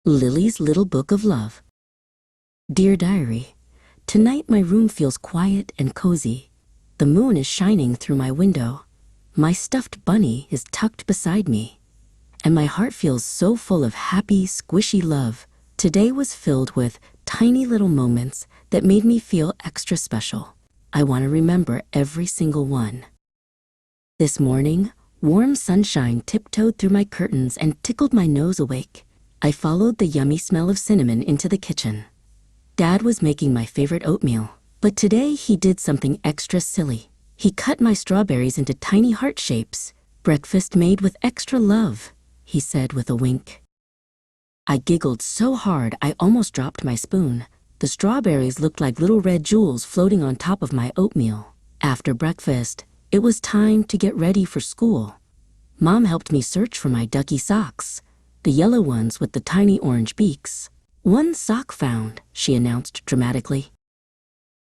Lily's Little Book of Love. Dear Diary, tonight my room feels quiet and cozy. The moon is shining through my window. My stuffed bunny is tucked beside me. And my heart feels so full of happy, squishy love. Today was filled with tiny little moments that made me feel extra special. I want to remember every single one. This morning, warm sunshine tiptoed through my curtains and tickled my nose awake. I followed the yummy smell of cinnamon into the kitchen. Dad was making my favorite oatmeal, but today he did something extra silly. He cut my strawberries into tiny heart shapes. Breakfast made with extra love, he said with a wink. I giggled so hard I almost dropped my spoon. The strawberries looked like little red jewels floating on top of my oatmeal. After breakfast, it was time to get ready for school. Mom helped me search for my ducky socks, the yellow ones with the tiny orange beaks. "One sock found," she announced dramatically.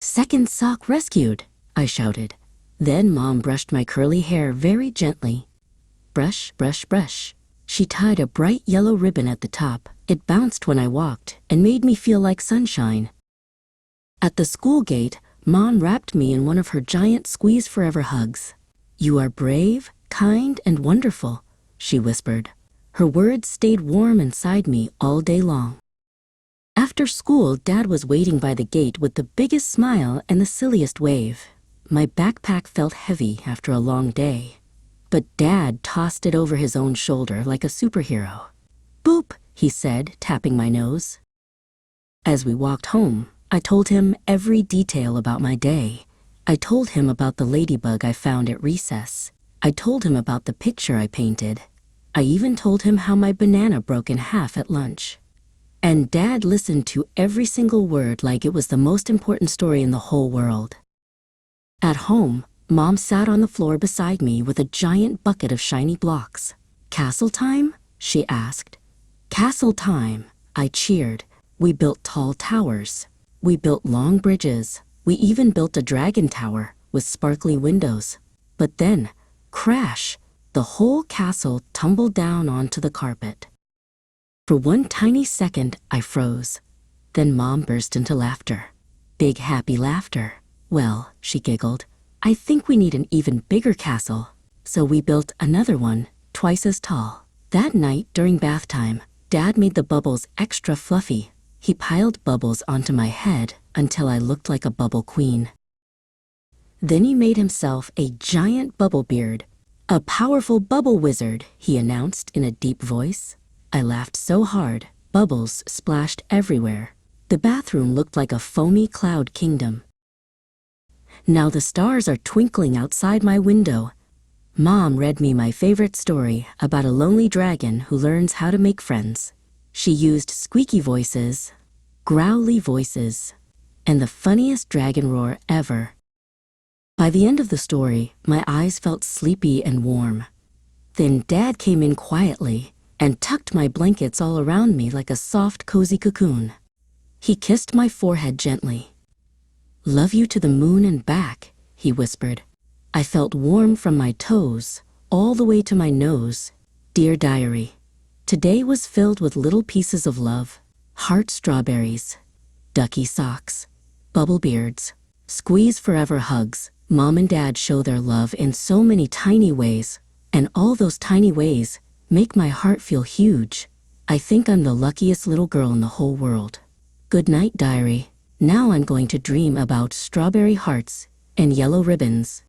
"Second sock rescued," I shouted. Then Mom brushed my curly hair very gently. Brush, brush, brush. She tied a bright yellow ribbon at the top. It bounced when I walked and made me feel like sunshine. At the school gate, Mom wrapped me in one of her giant squeeze forever hugs. "You are brave, kind, and wonderful," she whispered. Her words stayed warm inside me all day long. After school, Dad was waiting by the gate with the biggest smile and the silliest wave. My backpack felt heavy after a long day, but Dad tossed it over his own shoulder like a superhero. "Boop," he said, tapping my nose. As we walked home, I told him every detail about my day. I told him about the ladybug I found at recess. I told him about the picture I painted. I even told him how my banana broke in half at lunch. And Dad listened to every single word like it was the most important story in the whole world. At home, Mom sat on the floor beside me with a giant bucket of shiny blocks. "Castle time?" she asked. "Castle time," I cheered. We built tall towers. We built long bridges. We even built a dragon tower with sparkly windows. But then, crash! The whole castle tumbled down onto the carpet. For one tiny second, I froze. Then Mom burst into laughter. Big happy laughter. "Well," she giggled, "I think we need an even bigger castle." So we built another one, twice as tall. That night, during bath time, Dad made the bubbles extra fluffy. He piled bubbles onto my head until I looked like a bubble queen. Then he made himself a giant bubble beard. "A powerful bubble wizard," he announced in a deep voice. I laughed so hard, bubbles splashed everywhere. The bathroom looked like a foamy cloud kingdom. Now the stars are twinkling outside my window. Mom read me my favorite story about a lonely dragon who learns how to make friends. She used squeaky voices, growly voices, and the funniest dragon roar ever. By the end of the story, my eyes felt sleepy and warm. Then Dad came in quietly and tucked my blankets all around me like a soft, cozy cocoon. He kissed my forehead gently. "Love you to the moon and back," he whispered. I felt warm from my toes all the way to my nose. Dear Diary, today was filled with little pieces of love. Heart strawberries, ducky socks, bubble beards, squeeze forever hugs. Mom and Dad show their love in so many tiny ways, and all those tiny ways make my heart feel huge. I think I'm the luckiest little girl in the whole world. Good night, Diary. Now I'm going to dream about strawberry hearts and yellow ribbons.